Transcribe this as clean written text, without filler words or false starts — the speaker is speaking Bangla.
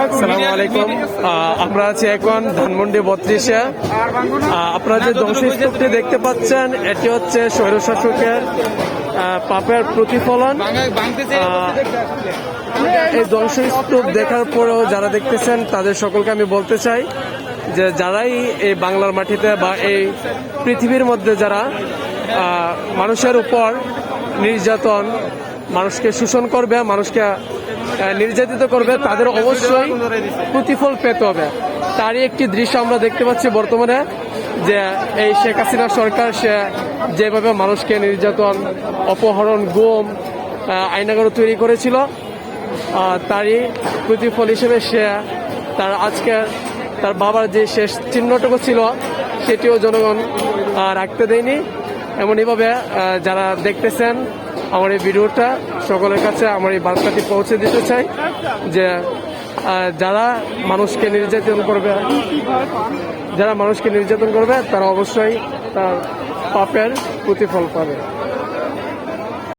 আসসালামু আলাইকুম। আমরা আছি এখন ধানমন্ডি 32-এ। আপনারা যে ধ্বংসস্তূপটি দেখতে পাচ্ছেন এটি হচ্ছে স্বৈরশাসকের পাপের প্রতিফলন। এই ধ্বংসস্তূপ দেখার পরেও যারা দেখতেছেন তাদের সকলকে আমি বলতে চাই যে যারাই এই বাংলার মাটিতে বা এই পৃথিবীর মধ্যে যারা মানুষের উপর নির্যাতন, মানুষকে শোষণ করবে, মানুষকে নির্যাতিত করবে, তাদের অবশ্যই প্রতিফল পেতে হবে। তারই একটি দৃশ্য আমরা দেখতে পাচ্ছি বর্তমানে, যে এই শেখ হাসিনা সরকার সে যেভাবে মানুষকে নির্যাতন, অপহরণ, গুম, আইনাগর তৈরি করেছিল, তারই প্রতিফল হিসেবে সে তার আজকে তার বাবার যে শেষ চিহ্নটুকু ছিল সেটিও জনগণ রাখতে দেয়নি। এমনইভাবে যারা দেখতেছেন আমার এই ভিডিওটা, সকলের কাছে আমার এই বার্তাটি পৌঁছে দিতে চাই যে যারা মানুষকে নির্যাতন করবে তারা অবশ্যই তার পাপের প্রতিফল পাবে।